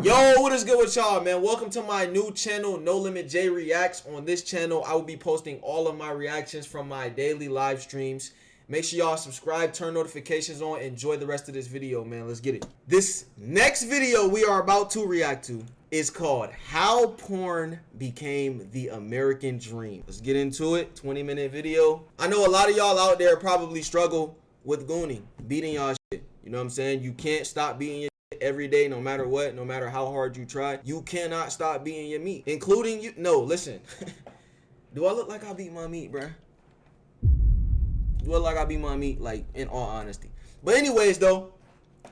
Yo, what is good with y'all, man? Welcome to my new channel, NoLimitJay Reacts. On this channel, I will be posting all of my reactions from my daily live streams. Make sure y'all subscribe, turn notifications on, enjoy the rest of this video, man. Let's get it. This next video we are about to react to is called How Porn Became the American Dream. Let's get into it. 20-minute video. I know a lot of y'all out there probably struggle with gooning, beating y'all shit. You know what I'm saying? You can't stop beating your every day, no matter what, no matter how hard you try. You cannot stop beating your meat, including you. No, listen. Do I look like I beat my meat, bruh? Do I look like I beat my meat, like, in all honesty? But anyways, though,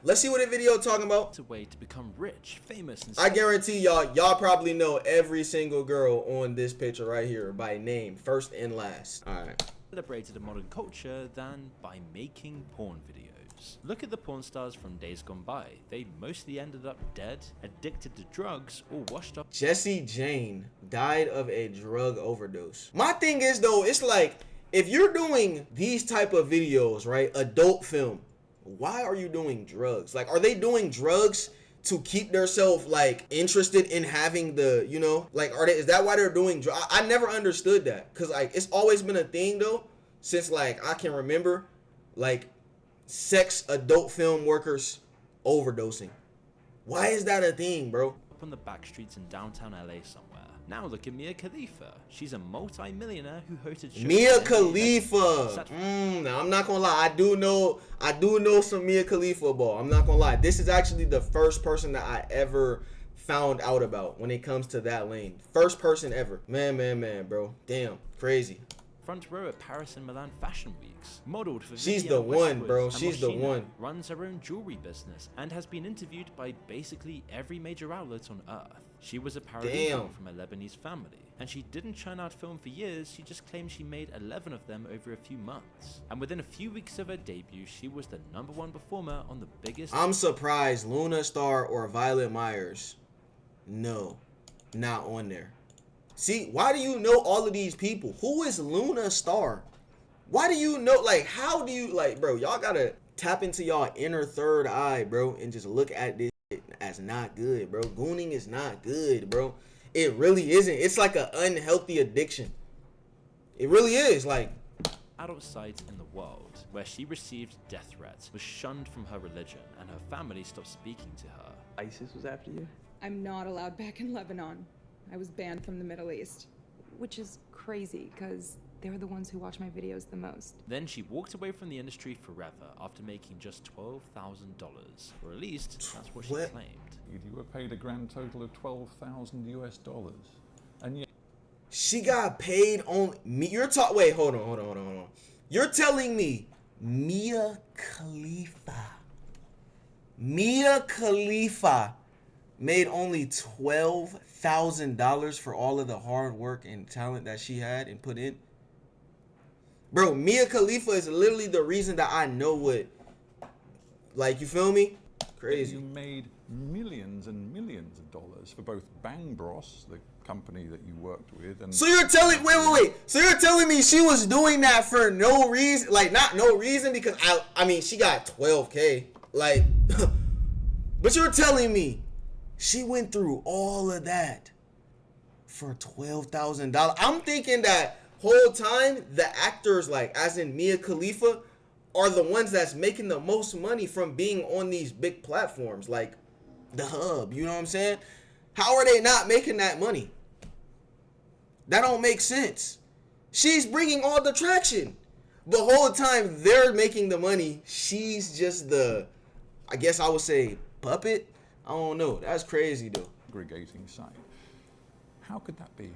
let's see what the video talking about. It's a way to become rich, famous, and I guarantee y'all probably know every single girl on this picture right here by name, first and last. All right. Celebrated in modern culture than by making porn videos. Look at the porn stars from days gone by. They mostly ended up dead, addicted to drugs, or washed up. Jessie Jane died of a drug overdose. My thing is, though, it's like, if you're doing these type of videos, right, adult film, why are you doing drugs? Like, are they doing drugs to keep themselves, like, interested in having the, you know, like, is that why they're doing drugs? I never understood that, because, like, it's always been a thing, though, since, like, I can remember, like, sex adult film workers overdosing. Why is that a thing, bro? Up on the back streets in downtown LA somewhere. Now look at Mia Khalifa. She's a multi-millionaire who hosted shows. Mia Khalifa. Now I'm not gonna lie. I do know some Mia Khalifa ball. I'm not gonna lie. This is actually the first person that I ever found out about when it comes to that lane. First person ever. Man, bro. Damn, crazy. Front row at Paris and Milan fashion weeks, modeled for She's the one, bro. She's the one. Runs her own jewelry business and has been interviewed by basically every major outlet on earth. She was a paralegal from a Lebanese family, and she didn't churn out film for years. She just claimed she made 11 of them over a few months. And within a few weeks of her debut, she was the #1 performer on the biggest. I'm surprised Luna Star or Violet Myers, no, not on there. See, why do you know all of these people? Who is Luna Star? Why do you know, like, how do you, like, bro, y'all gotta tap into y'all inner third eye, bro, and just look at this shit as not good, bro. Gooning is not good, bro. It really isn't. It's like an unhealthy addiction. It really is, like. Adult site in the world where she received death threats, was shunned from her religion, and her family stopped speaking to her. ISIS was after you? I'm not allowed back in Lebanon. I was banned from the Middle East. Which is crazy, because they're the ones who watch my videos the most. Then she walked away from the industry forever after making just $12,000. Or at least, that's what she claimed. You were paid a grand total of $12,000 US. And yet She got paid on me. You're talking. Wait, hold on. You're telling me Mia Khalifa made only $12,000 for all of the hard work and talent that she had and put in? Bro, Mia Khalifa is literally the reason that I know what, like, you feel me? Crazy. you made millions and millions of dollars for both Bang Bros, the company that you worked with, and so you're telling wait. So you're telling me she was doing that for no reason? Like, not no reason, because I mean she got 12K. Like but you're telling me she went through all of that for $12,000. I'm thinking that whole time the actors, like as in Mia Khalifa, are the ones that's making the most money from being on these big platforms like the Hub. You know what I'm saying? How are they not making that money? That don't make sense. She's bringing all the traction. The whole time they're making the money, she's just the, I guess I would say, puppet. I don't know. That's crazy, though. aggregating site. How could that be?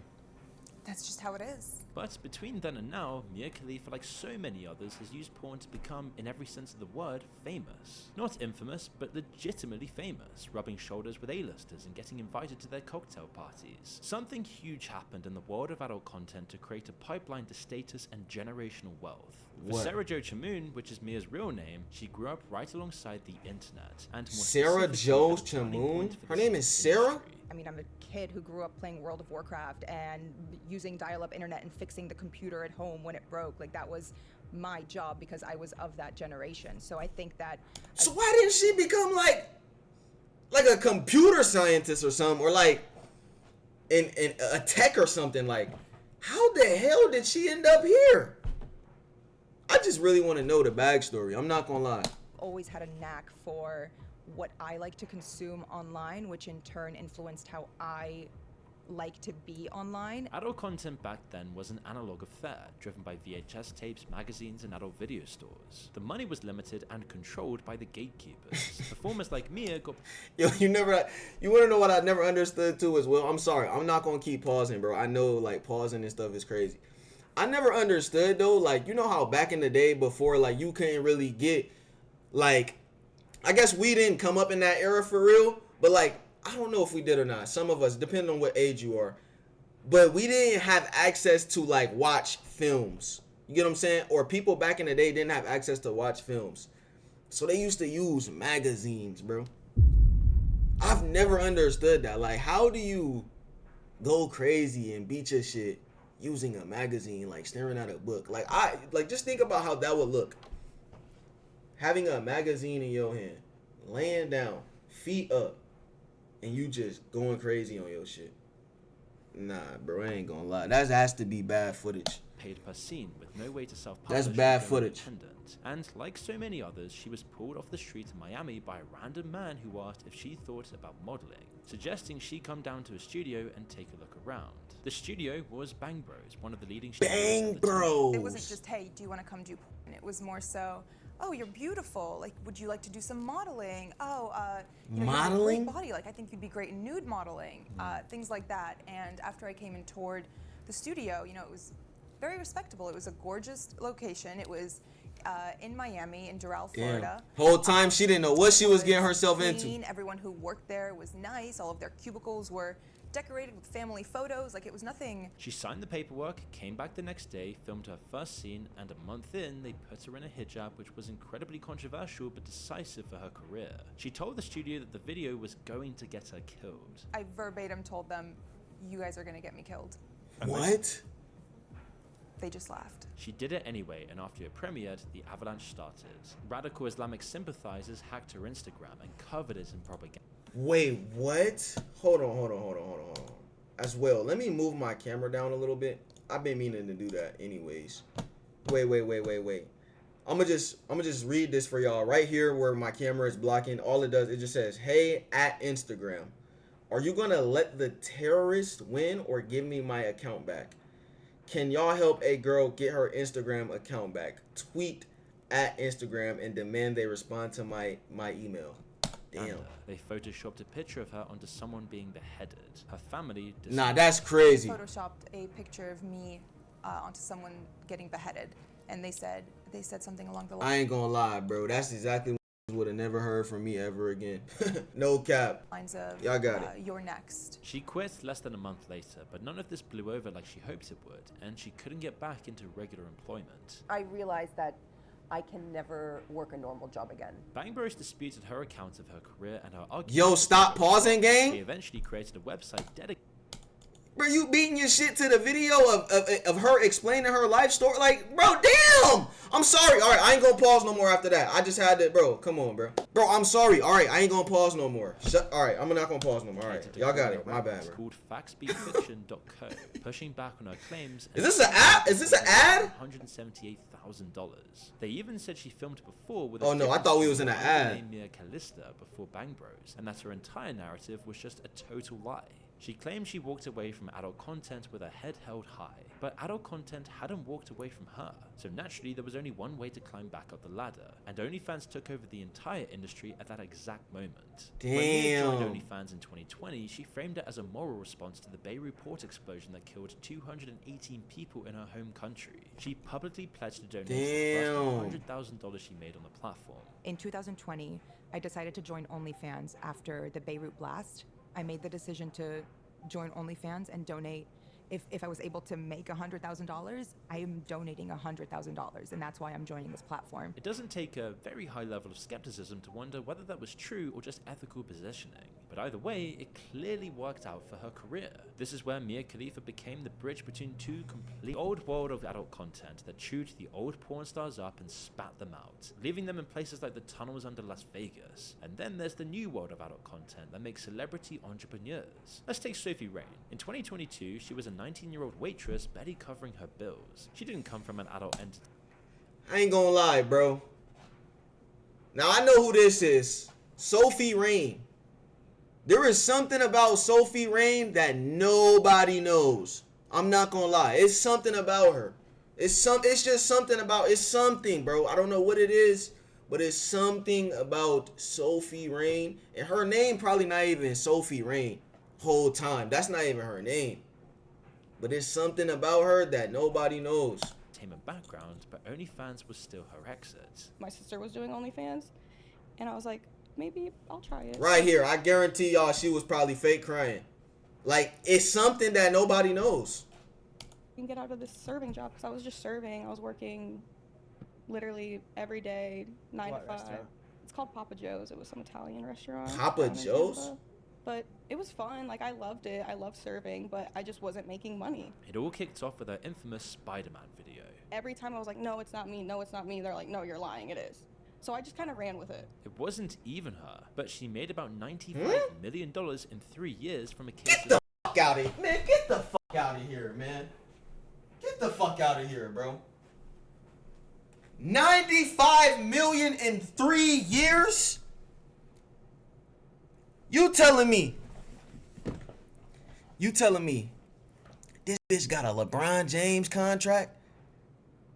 That's just how it is. But between then and now, Mia Khalifa, like so many others, has used porn to become, in every sense of the word, famous. Not infamous, but legitimately famous, rubbing shoulders with A-listers and getting invited to their cocktail parties. Something huge happened in the world of adult content to create a pipeline to status and generational wealth. For Sarah Jo Chamoun, which is Mia's real name, she grew up right alongside the internet. And more Sarah Jo Chamoun? Her name is Sarah? I mean, I'm a kid who grew up playing World of Warcraft and using dial-up internet and fixing the computer at home when it broke. Like, that was my job because I was of that generation. So I think that... So why didn't she become, like, like a computer scientist or something, or like in a tech or something. Like, how the hell did she end up here? I just really want to know the backstory. I'm not gonna lie. Always had a knack for what I like to consume online, which in turn influenced how I like to be online. Adult content back then was an analog affair, driven by VHS tapes, magazines, and adult video stores. The money was limited and controlled by the gatekeepers. Performers like Mia got... Yo, you wanna know what I never understood too as well? I'm sorry, I'm not gonna keep pausing, bro. I know like pausing and stuff is crazy. I never understood though, like, you know how back in the day before, like, you couldn't really get, like, I guess we didn't come up in that era for real, but like, I don't know if we did or not. Some of us, depending on what age you are. But we didn't have access to, like, watch films. You get what I'm saying? Or people back in the day didn't have access to watch films. So they used to use magazines, bro. I've never understood that. Like, how do you go crazy and beat your shit using a magazine, like staring at a book? Like, just think about how that would look. Having a magazine in your hand, laying down, feet up, and you just going crazy on your shit. Nah, bro, I ain't gonna lie. That has to be bad footage. paid per scene with no way to self-publish. That's bad footage. And like so many others, she was pulled off the street in Miami by a random man who asked if she thought about modeling, suggesting she come down to a studio and take a look around. The studio was Bang Bros, one of the leading studios. Bang Bros! It wasn't just, hey, do you want to come do porn? It was more so, oh, you're beautiful. Like, would you like to do some modeling? Oh, you know, you have a modeling? great body. Like, I think you'd be great in nude modeling. Things like that. And after I came and toured the studio, you know, it was very respectable. It was a gorgeous location. It was in Miami, in Doral, Florida. Whole time she didn't know what she was getting herself clean. into. Everyone who worked there was nice. All of their cubicles were decorated with family photos. Like, it was nothing. She signed the paperwork, came back the next day, filmed her first scene, and a month in, they put her in a hijab, which was incredibly controversial but decisive for her career. She told the studio that the video was going to get her killed. I verbatim told them, you guys are gonna get me killed. What? They just laughed. She did it anyway, and after it premiered, the avalanche started. Radical Islamic sympathizers hacked her Instagram and covered it in propaganda. Wait, what? Hold on. As well, let me move my camera down a little bit. I've been meaning to do that anyways. Wait. I'ma just read this for y'all right here where my camera is blocking. All it does, it just says, "Hey, at Instagram, are you gonna let the terrorist win or give me my account back? Can y'all help a girl get her Instagram account back? Tweet at Instagram and demand they respond to my email." Damn. They photoshopped a picture of her onto someone being beheaded. Her family decided. Nah, that's crazy. Photoshopped a picture of me onto someone getting beheaded, and they said something along the lines. I ain't gonna lie, bro. That's exactly what you would have never heard from me ever again. No cap. Lines of, y'all got it. You're next. She quit less than a month later, but none of this blew over like she hoped it would, and she couldn't get back into regular employment. I realized that I can never work a normal job again. Bang Bros disputed her account of her career and her argument. Yo, stop pausing, gang. They eventually created a website dedicated. Bro, you beating your shit to the video of her explaining her life story? Like, bro, damn! I'm sorry. All right, I ain't gonna pause no more after that. I just had to, bro, come on, bro. Bro, I'm sorry. All right, I ain't gonna pause no more. All right, I'm not gonna pause no more. All right, y'all got it. My bad, bro. Called factspeakfiction.co, pushing back on her claims. Is this an app? Is this an ad? $178,000. They even said she filmed before with. Oh no, I thought we was in an ad. Named Mia Khalifa before Bang Bros, and that her entire narrative was just a total lie. She claimed she walked away from adult content with her head held high, but adult content hadn't walked away from her. So naturally, there was only one way to climb back up the ladder, and OnlyFans took over the entire industry at that exact moment. Damn. When Mia joined OnlyFans in 2020, she framed it as a moral response to the Beirut port explosion that killed 218 people in her home country. She publicly pledged to donate the first $100,000 she made on the platform. In 2020, I decided to join OnlyFans after the Beirut blast. I made the decision to join OnlyFans and donate. If I was able to make $100,000, I am donating $100,000, and that's why I'm joining this platform. It doesn't take a very high level of skepticism to wonder whether that was true or just ethical positioning. But either way, it clearly worked out for her career. This is where Mia Khalifa became the bridge between two complete old world of adult content that chewed the old porn stars up and spat them out, leaving them in places like the tunnels under Las Vegas. And then there's the new world of adult content that makes celebrity entrepreneurs. Let's take Sophie Rain. In 2022, she was a 19-year-old waitress barely covering her bills. She didn't come from an adult entity. I ain't gonna lie, bro. Now I know who this is. Sophie Rain. There is something about Sophie Rain that nobody knows. I'm not gonna lie. It's something about her. It's just something about, it's something, bro. I don't know what it is, but it's something about Sophie Rain. And her name probably not even Sophie Rain whole time. That's not even her name. But there's something about her that nobody knows. Entertainment background, but OnlyFans was still her exit. My sister was doing OnlyFans, and I was like, maybe I'll try it. Right here, I guarantee y'all she was probably fake crying. Like, it's something that nobody knows. And get out of this serving job, because I was just serving. I was working literally every day, 9 to 5. Restaurant? It's called Papa Joe's. It was some Italian restaurant. Papa down in Joe's? Tampa. But it was fun. Like, I loved it. I loved serving, but I just wasn't making money. It all kicked off with her infamous Spider-Man video. Every time I was like, no, it's not me. No, it's not me. They're like, no, you're lying. It is. So I just kind of ran with it. It wasn't even her, but she made about $95 million in 3 years from a case Get the fuck out of here. Man, get the fuck out of here, man. Get the fuck out of here, bro. 95 million in 3 years? You telling me this bitch got a LeBron James contract?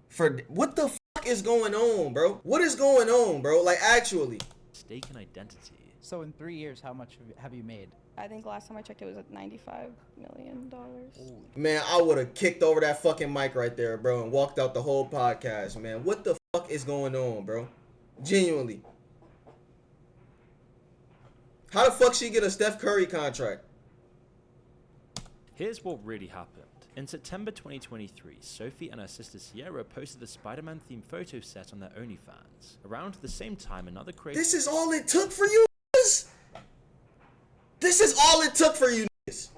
For what the fuck is going on, bro? What is going on, bro? Like, actually. mistaken identity. So in 3 years, how much have you made? I think last time I checked, it was at $95 million. Man, I would have kicked over that fucking mic right there, bro, and walked out the whole podcast, man. What the fuck is going on, bro? Genuinely. How the fuck she get a Steph Curry contract? Here's what really happened. In September 2023, Sophie and her sister Sierra posted a Spider-Man themed photo set on their OnlyFans. Around the same time, another creator This is all it took for you niggas? This is all it took for you niggas?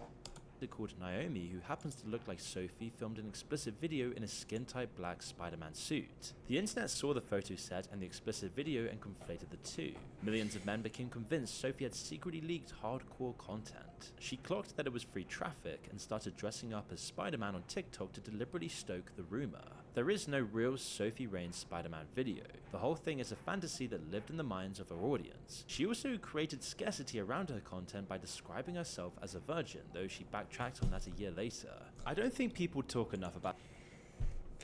called Naomi, who happens to look like Sophie, filmed an explicit video in a skin-tight black Spider-Man suit. The internet saw the photo set and the explicit video and conflated the two. Millions of men became convinced Sophie had secretly leaked hardcore content. She clocked that it was free traffic and started dressing up as Spider-Man on TikTok to deliberately stoke the rumor. There is no real Sophie Rain's Spider-Man video. The whole thing is a fantasy that lived in the minds of her audience. She also created scarcity around her content by describing herself as a virgin, though she backtracked on that a year later. I don't think people talk enough about—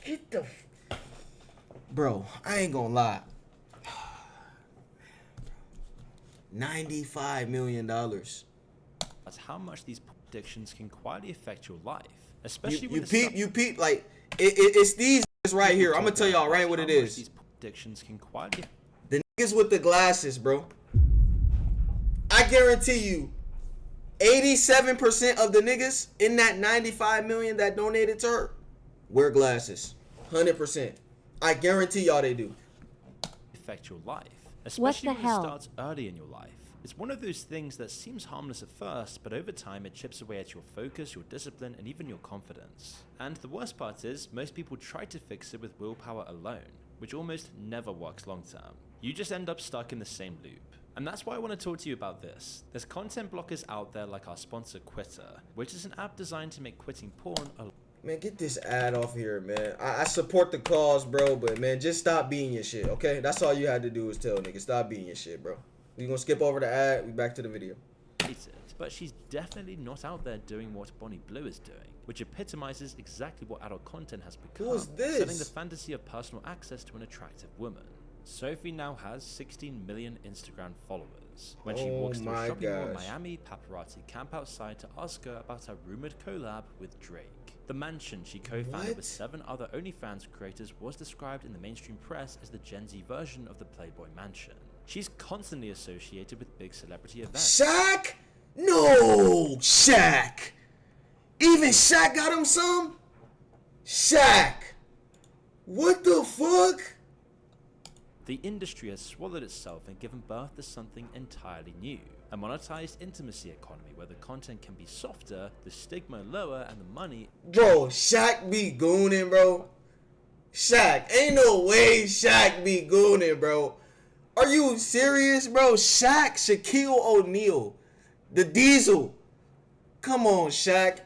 Get the... Bro, I ain't gonna lie. $95 million. that's how much these predictions can quietly affect your life. Especially when You peep, like, it's these niggas right here. I'm gonna tell y'all right what it is. These predictions can quietly— The niggas with the glasses, bro. I guarantee you, 87% of the niggas in that 95 million that donated to her wear glasses. 100%. I guarantee y'all they do. affect your life, especially What the when hell? it starts early in your life. It's one of those things that seems harmless at first, but over time it chips away at your focus, your discipline, and even your confidence. And the worst part is, most people try to fix it with willpower alone, which almost never works long term. You just end up stuck in the same loop. And that's why I want to talk to you about this. There's content blockers out there like our sponsor Quitter, which is an app designed to make quitting porn a— Man, get this ad off here, man. I support the cause, bro, but man, just stop being your shit, okay? That's all you had to do is tell niggas, stop being your shit, bro. We gonna skip over the ad. We back to the video. But she's definitely not out there doing what Bonnie Blue is doing, which epitomizes exactly what adult content has become. Who is this? Selling the fantasy of personal access to an attractive woman. Sophie now has 16 million Instagram followers. When she walks through a shopping mall in Miami, paparazzi camp outside to ask her about her rumored collab with Drake. The mansion she co-founded with 7 other OnlyFans creators was described in the mainstream press as the Gen Z version of the Playboy Mansion. She's constantly associated with big celebrity events. Shaq? No, Shaq. Even Shaq got him some? Shaq. What the fuck? The industry has swallowed itself and given birth to something entirely new. A monetized intimacy economy where the content can be softer, the stigma lower, and the money... Bro, Shaq be gooning, bro. Shaq, ain't no way Shaq be gooning, bro. Are you serious, bro? Shaq, Shaquille O'Neal, the Diesel. Come on, Shaq.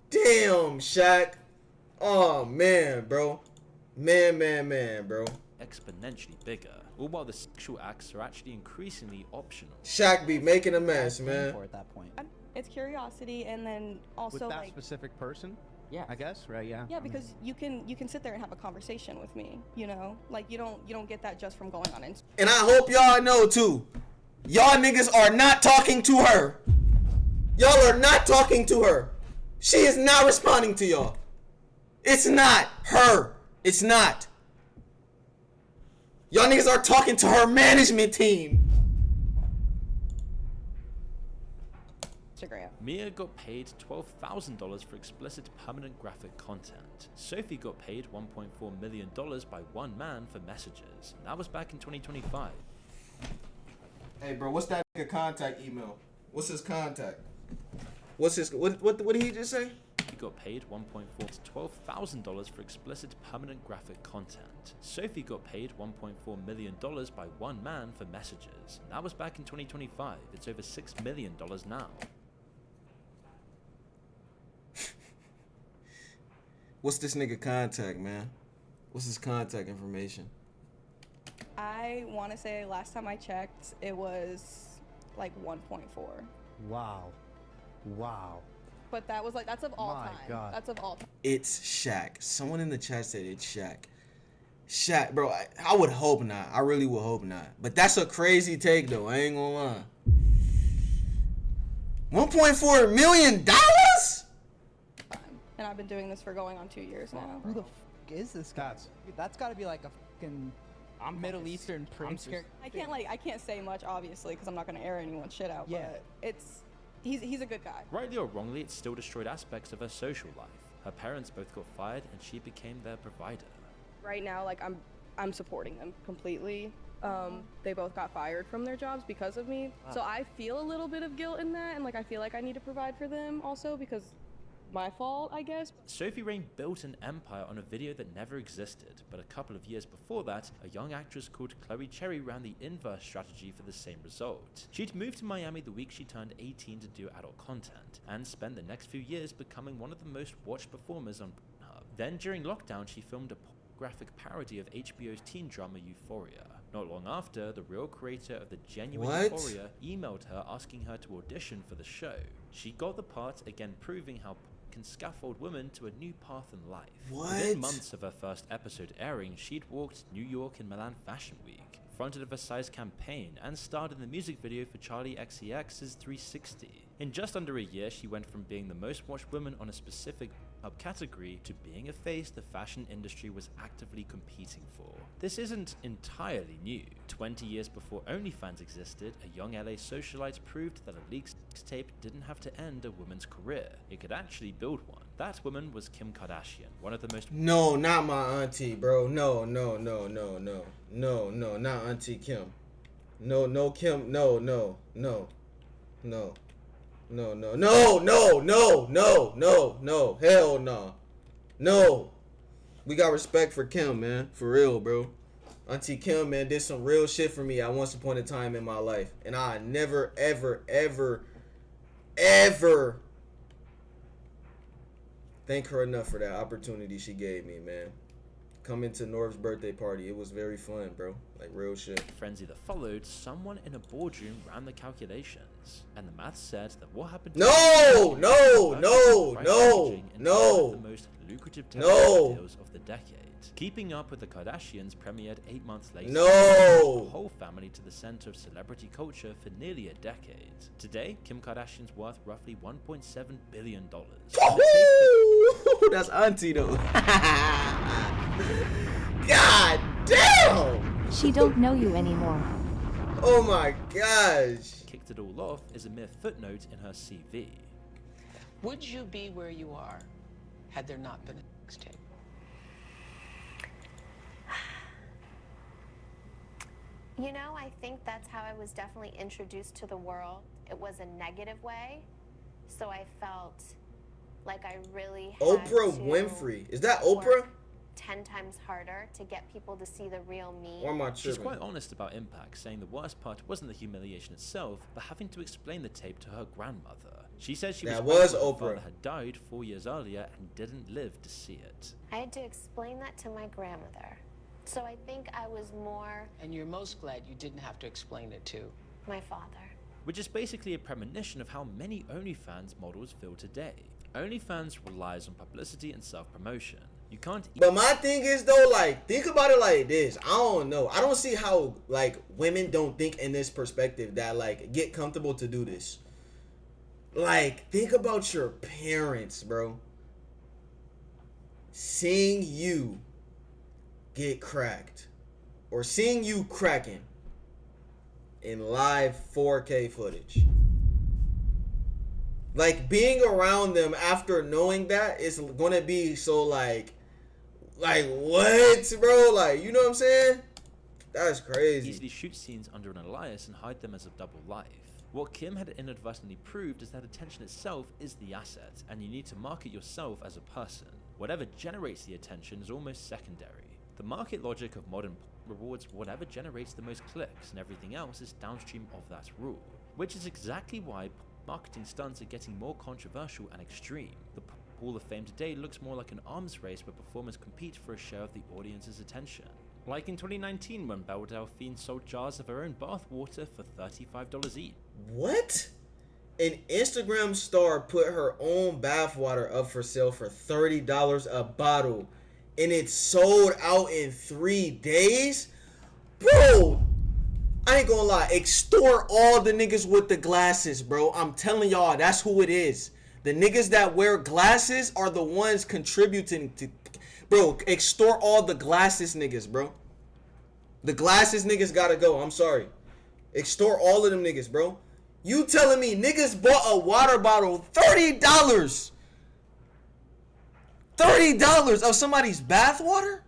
Damn, Shaq. Oh, man, bro. Man, bro. exponentially bigger, all while the sexual acts are actually increasingly optional. Shaq be making a mess, man. For at that point. It's curiosity, and then also With that like specific person? Yeah. I guess, right? Yeah. yeah, because you can sit there and have a conversation with me, you know, like you don't get that just from going on Instagram. And I hope y'all know too, y'all niggas are not talking to her. Y'all are not talking to her. She is not responding to y'all. It's not her. It's not. Y'all niggas are talking to her management team. Mia got paid $12,000 for explicit permanent graphic content. Sophie got paid $1.4 million by one man for messages. That was back in 2025. Hey bro, what's that nigga contact email? What's his contact? What's his what did he just say? He got paid $1.4 to $12,000 for explicit permanent graphic content. Sophie got paid $1.4 million by one man for messages. That was back in 2025. It's over $6 million now. What's this nigga contact, man? What's his contact information? I want to say last time I checked, it was like 1.4. Wow. Wow. But that was like, that's of all My time. God. That's of all time. It's Shaq. Someone in the chat said it's Shaq. Shaq, bro, I would hope not. I really would hope not. But that's a crazy take, though. I ain't gonna lie. $1.4 million? And I've been doing this for going on 2 years now. Who the f is this guy? That's got to be like a fucking Middle Eastern prince. I can't say much, obviously, because I'm not gonna air anyone's shit out. Yeah. But he's a good guy. Rightly or wrongly, it still destroyed aspects of her social life. Her parents both got fired and she became their provider. Right now, like I'm supporting them completely. They both got fired from their jobs because of me. So I feel a little bit of guilt in that, and like I feel like I need to provide for them also because my fault, I guess. Sophie Rain built an empire on a video that never existed, but a couple of years before that, a young actress called Chloe Cherry ran the inverse strategy for the same result. She'd moved to Miami the week she turned 18 to do adult content, and spent the next few years becoming one of the most watched performers on Pornhub. Then during lockdown, she filmed a pornographic parody of HBO's teen drama Euphoria. Not long after, the real creator of the genuine Euphoria emailed her asking her to audition for the show. She got the part, again proving how can scaffold women to a new path in life. Within months of her first episode airing, she'd walked New York and Milan Fashion Week, fronted a Versailles campaign, and starred in the music video for Charli XCX's 360. In just under a year, she went from being the most watched woman on a specific category to being a face the fashion industry was actively competing for. This isn't entirely new. 20 years before OnlyFans existed, a young LA socialite proved that a leaked sex tape didn't have to end a woman's career. It could actually build one. That woman was Kim Kardashian, one of the most— No, not my auntie, bro. No, not Auntie Kim. No, Kim. No. Hell no. No. We got respect for Kim, man. For real, bro. Auntie Kim, man, did some real shit for me at once upon a time in my life. And I never, ever thank her enough for that opportunity she gave me, man. Coming to Norv's birthday party, it was very fun, bro. Like real shit. Frenzy that followed, someone in a boardroom ran the calculations, and the math said that what happened to the most lucrative deals of the decade. Keeping Up with the Kardashians premiered 8 months later. The whole family to the center of celebrity culture for nearly a decade. Today, Kim Kardashian's worth roughly $1.7 billion. That's Auntie though. God damn! She don't know you anymore. Oh my gosh. Kicked it all off is a mere footnote in her CV. Would you be where you are had there not been a sex tape? You know, I think that's how I was definitely introduced to the world. It was a negative way, so I felt like I really had Oprah to Winfrey. Is that work Oprah? 10 times harder to get people to see the real me. Or am I She's tripping? quite honest about Impact, saying the worst part wasn't the humiliation itself, but having to explain the tape to her grandmother. She said she That was was grateful her Oprah. father had died 4 years earlier and didn't live to see it. I had to explain that to my grandmother. So I think I was more And you're most glad you didn't have to explain it to my father. Which is basically a premonition of how many OnlyFans models feel today. OnlyFans relies on publicity and self-promotion. You can't. But my thing is though, like, think about it like this. I don't know. I don't see how like women don't think in this perspective that like get comfortable to do this. Like, think about your parents, bro. Seeing you get cracked or seeing you cracking in live 4K footage. Like, being around them after knowing that is gonna be so like what, bro? Like, you know what I'm saying? That's crazy. Easily shoot scenes under an alias and hide them as a double life. What Kim had inadvertently proved is that attention itself is the asset, and you need to market yourself as a person. Whatever generates the attention is almost secondary. The market logic of modern rewards whatever generates the most clicks, and everything else is downstream of that rule. Which is exactly why marketing stunts are getting more controversial and extreme. The Hall of Fame today looks more like an arms race where performers compete for a share of the audience's attention. Like in 2019 when Belle Delphine sold jars of her own bath water for $35 each. What? An Instagram star put her own bathwater up for sale for $30 a bottle, and it sold out in 3 days? Bro, I ain't gonna lie. Extort all the niggas with the glasses, bro. I'm telling y'all, that's who it is. The niggas that wear glasses are the ones contributing to... Bro, extort all the glasses niggas, bro. The glasses niggas gotta go. I'm sorry. Extort all of them niggas, bro. You telling me niggas bought a water bottle $30? $30 of somebody's bath water?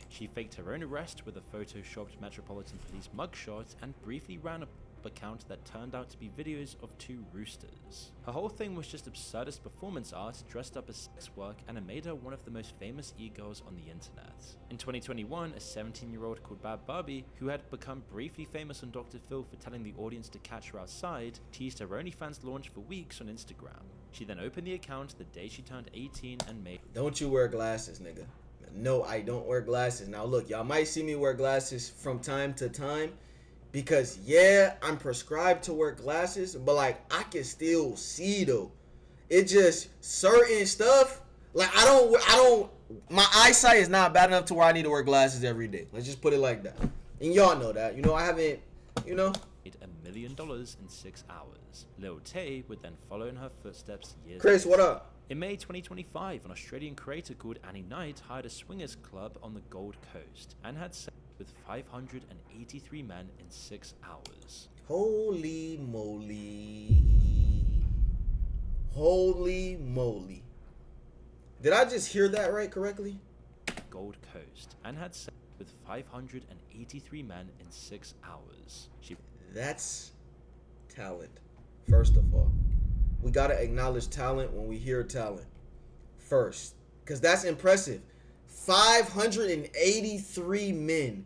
She faked her own arrest with a photoshopped Metropolitan Police mugshot and briefly ran a account that turned out to be videos of 2 roosters. Her whole thing was just absurdist performance art dressed up as sex work, and it made her one of the most famous e-girls on the internet. In 2021, a 17-year-old called Bad Barbie, who had become briefly famous on Dr. Phil for telling the audience to catch her outside, teased her OnlyFans launch for weeks on Instagram. She then opened the account the day she turned 18 and made... Don't you wear glasses, nigga. No, I don't wear glasses. Now look, y'all might see me wear glasses from time to time, because yeah, I'm prescribed to wear glasses, but like I can still see though. It just certain stuff, like I don't my eyesight is not bad enough to where I need to wear glasses every day. Let's just put it like that. And y'all know that. You know, I haven't, you know. $1 million in 6 hours. Lil Tay would then follow in her footsteps years Chris, later. what up? In May 2025, an Australian creator called Annie Knight hired a swingers club on the Gold Coast and had sex with 583 men in 6 hours. Holy moly. Holy moly. Did I just hear that right correctly? Gold Coast and had sex with 583 men in 6 hours. That's talent, first of all. We gotta acknowledge talent when we hear talent first, because that's impressive. 583 men.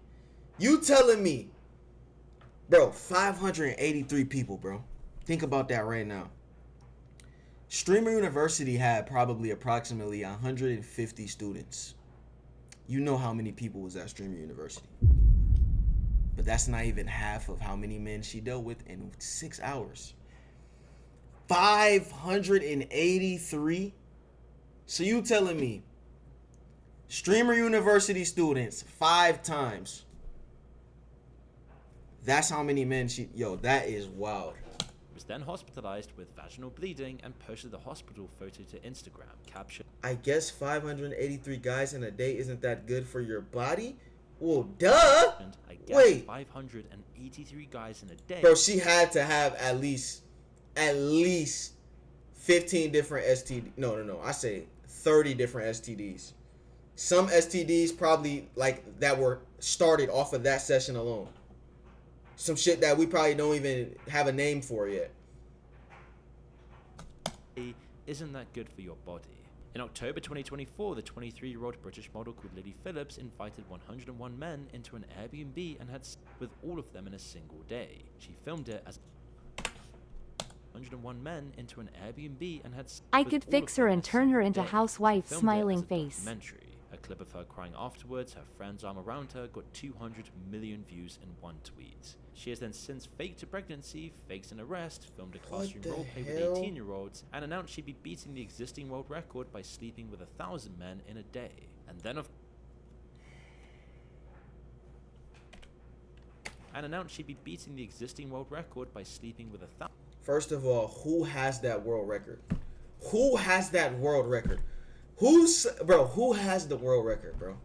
You telling me, bro, 583 people, bro. Think about that right now. Streamer University had probably approximately 150 students. You know how many people was at Streamer University. But that's not even half of how many men she dealt with in 6 hours. 583. So you telling me Streamer University students 5 times. That's how many men she... Yo, that is wild. Was then hospitalized with vaginal bleeding and posted the hospital photo to Instagram, caption... I guess 583 guys in a day isn't that good for your body? Well, duh! And I guess Wait. 583 guys in a day... Bro, she had to have at least 15 different STDs. No. I say 30 different STDs. Some STDs probably like that were started off of that session alone. Some shit that we probably don't even have a name for yet. Isn't that good for your body? In October 2024, the 23-year-old British model called Lily Phillips invited 101 men into an Airbnb and had sex with all of them in a single day. She filmed it as 101 men into an Airbnb and had sex I with could all fix of her them in and a turn her single into day. housewife Filmed it smiling as a face. documentary. A clip of her crying afterwards, her friend's arm around her, got 200 million views in one tweet. She has then since faked a pregnancy, faked an arrest, filmed a classroom roleplay with 18-year-olds, and announced she'd be beating the existing world record by sleeping with 1,000 men in a day. And then announced she'd be beating the existing world record by sleeping with 1,000. First of all, who has that world record? Who has that world record? Who has the world record, bro?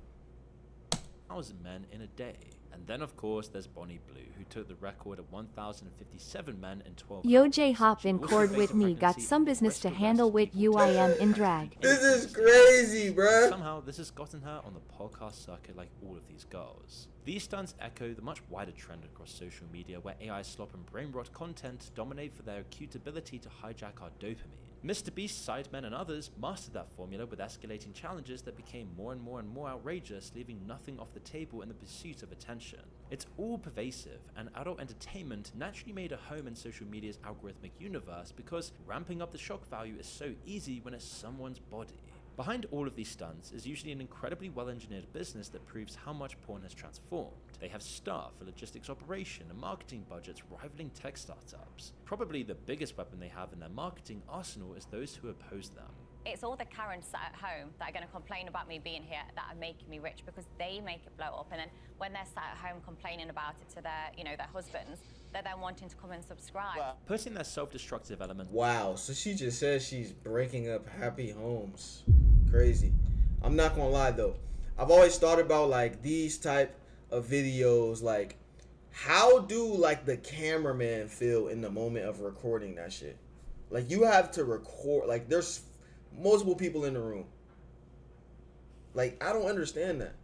1,000 men in a day. And then, of course, there's Bonnie Blue, who took the record of 1,057 men in 12 Yo, hours. J hop in cord with me, got some business to handle with UIM in drag. This is crazy, bruh. Somehow, this has gotten her on the podcast circuit like all of these girls. These stunts echo the much wider trend across social media where AI slop and brain rot content dominate for their acute ability to hijack our dopamine. Mr. Beast, Sidemen, and others mastered that formula with escalating challenges that became more and more outrageous, leaving nothing off the table in the pursuit of attention. It's all pervasive, and adult entertainment naturally made a home in social media's algorithmic universe because ramping up the shock value is so easy when it's someone's body. Behind all of these stunts is usually an incredibly well-engineered business that proves how much porn has transformed. They have staff, a logistics operation, and marketing budgets rivaling tech startups. Probably the biggest weapon they have in their marketing arsenal is those who oppose them. It's all the Karens sat at home that are going to complain about me being here that are making me rich because they make it blow up. And then when they're sat at home complaining about it to their, their husbands, they're then wanting to come and subscribe. Putting their self-destructive element. Wow, so she just says she's breaking up happy homes. Crazy. I'm not gonna lie though. I've always thought about like these type of videos, like how do like the cameraman feel in the moment of recording that shit? Like you have to record, like there's multiple people in the room. Like I don't understand that.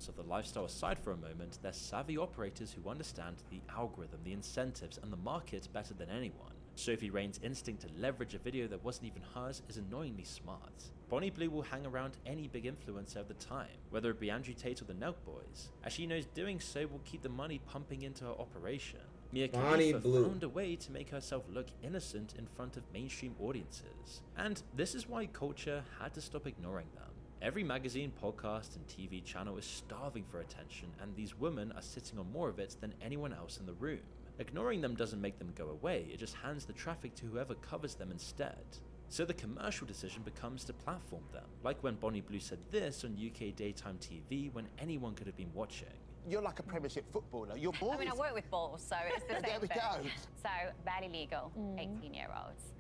Of the lifestyle aside for a moment, they're savvy operators who understand the algorithm, the incentives, and the market better than anyone. Sophie Rain's instinct to leverage a video that wasn't even hers is annoyingly smart. Bonnie Blue will hang around any big influencer of the time, whether it be Andrew Tate or the Nelk Boys, as she knows doing so will keep the money pumping into her operation. Mia Khalifa found a way to make herself look innocent in front of mainstream audiences, and this is why culture had to stop ignoring them. Every magazine, podcast, and TV channel is starving for attention, and these women are sitting on more of it than anyone else in the room. Ignoring them doesn't make them go away, it just hands the traffic to whoever covers them instead. So the commercial decision becomes to platform them, like when Bonnie Blue said this on UK daytime TV when anyone could have been watching. You're like a Premiership footballer. You're I mean, I work with balls, so it's the same There we thing. go. So, barely legal, 18-year-olds.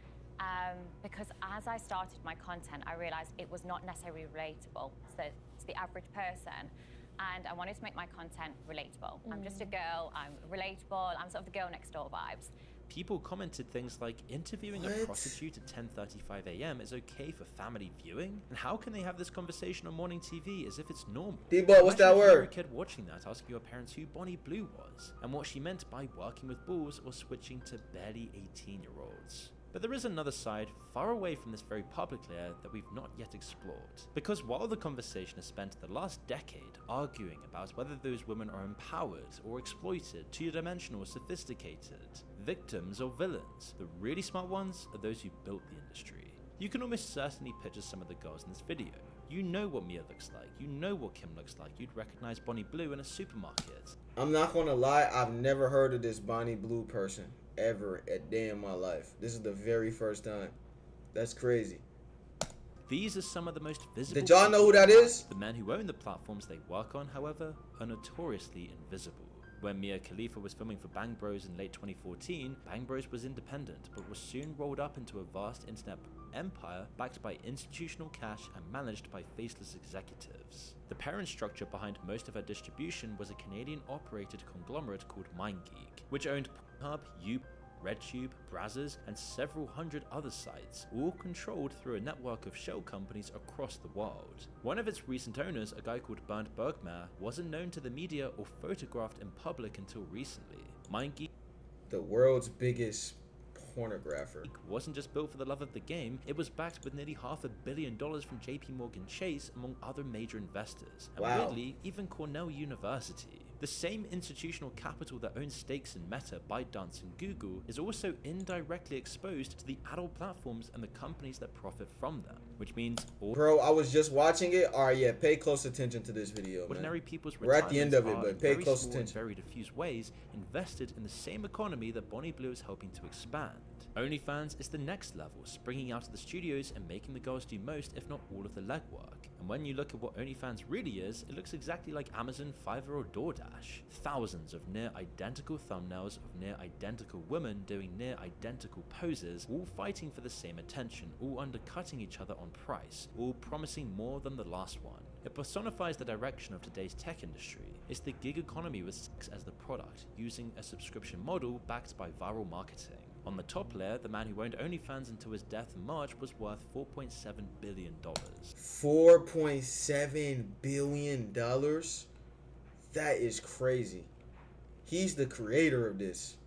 Because as I started my content, I realized it was not necessarily relatable to the average person. And I wanted to make my content relatable. I'm just a girl, I'm relatable, I'm sort of the girl next door vibes. People commented things like, interviewing a prostitute at 10:35 a.m. is okay for family viewing? And how can they have this conversation on morning TV as if it's normal? D-Boy, what's that Imagine if you were word? a kid watching that, asking your parents who Bonnie Blue was, and what she meant by working with bulls or switching to barely 18-year-olds. But there is another side, far away from this very public layer, that we've not yet explored. Because while the conversation has spent the last decade arguing about whether those women are empowered or exploited, two-dimensional or sophisticated, victims or villains, the really smart ones are those who built the industry. You can almost certainly picture some of the girls in this video. You know what Mia looks like, you know what Kim looks like, you'd recognize Bonnie Blue in a supermarket. I'm not gonna lie, I've never heard of this Bonnie Blue person ever a day in my life. This is the very first time. That's crazy. These are some of the most visible. Did y'all know who that is? The men who own the platforms they work on, however, are notoriously invisible. When Mia Khalifa was filming for Bang Bros in late 2014, Bang Bros was independent, but was soon rolled up into a vast internet empire backed by institutional cash and managed by faceless executives. The parent structure behind most of her distribution was a Canadian-operated conglomerate called MindGeek, which owned Pornhub, RedTube, Brazzers, and several hundred other sites, all controlled through a network of shell companies across the world. One of its recent owners, a guy called Bernd Bergmair, wasn't known to the media or photographed in public until recently. MindGeek, the world's biggest pornographer, wasn't just built for the love of the game, it was backed with nearly $500 million from JP Morgan Chase, among other major investors, and weirdly, even Cornell University. The same institutional capital that owns stakes in Meta, ByteDance, and Google is also indirectly exposed to the adult platforms and the companies that profit from them, which means all— Bro, I was just watching it. All right, yeah, pay close attention to this video, man. Ordinary people's We're at the end of it, retirements but are pay very close small attention. and very diffuse ways invested in the same economy that Bonnie Blue is helping to expand. OnlyFans is the next level, springing out of the studios and making the girls do most, if not all, of the legwork. And when you look at what OnlyFans really is, it looks exactly like Amazon, Fiverr, or DoorDash. Thousands of near-identical thumbnails of near-identical women doing near-identical poses, all fighting for the same attention, all undercutting each other on price, all promising more than the last one. It personifies the direction of today's tech industry. It's the gig economy with sex as the product, using a subscription model backed by viral marketing. On the top layer, the man who owned OnlyFans until his death in March was worth $4.7 billion. $4.7 billion? That is crazy. He's the creator of this.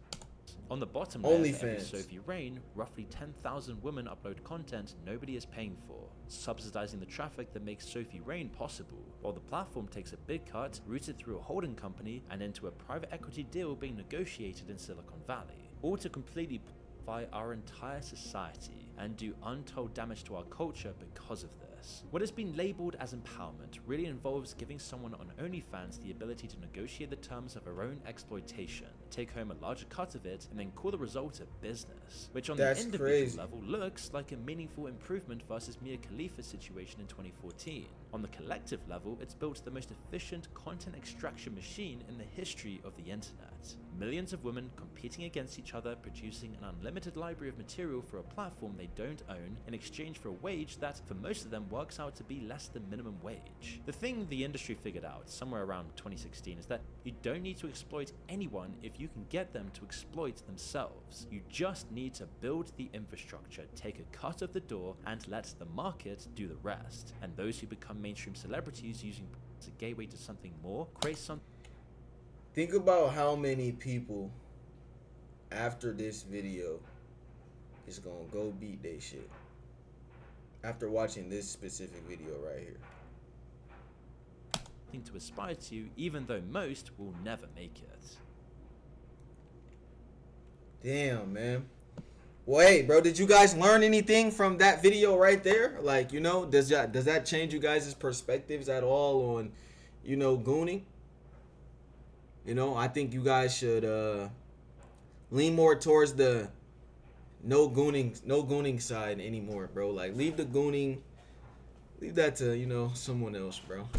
On the bottom layer, for every OnlyFans. Sophie Rain, roughly 10,000 women upload content nobody is paying for, subsidizing the traffic that makes Sophie Rain possible, while the platform takes a big cut, routed through a holding company and into a private equity deal being negotiated in Silicon Valley, all to completely purify our entire society and do untold damage to our culture because of this. What has been labeled as empowerment really involves giving someone on OnlyFans the ability to negotiate the terms of her own exploitation, take home a larger cut of it, and then call the result a business, which on the individual level looks like a meaningful improvement versus Mia Khalifa's situation in 2014. On the collective level, it's built the most efficient content extraction machine in the history of the internet. Millions of women competing against each other, producing an unlimited library of material for a platform they don't own in exchange for a wage that, for most of them, works out to be less than minimum wage. The thing the industry figured out somewhere around 2016 is that you don't need to exploit anyone if you can get them to exploit themselves. You just need to build the infrastructure, take a cut of the door, and let the market do the rest. And those who become mainstream celebrities using as a gateway to something more create something. Think about how many people after this video is gonna go beat they shit after watching this specific video right here. To aspire to, even though most will never make it. Damn, man. Well, hey, bro, did you guys learn anything from that video right there? Like, you know, does that change you guys' perspectives at all on, you know, gooning? You know, I think you guys should lean more towards the no gooning side anymore, bro. Like, leave the gooning, leave that to, you know, someone else, bro.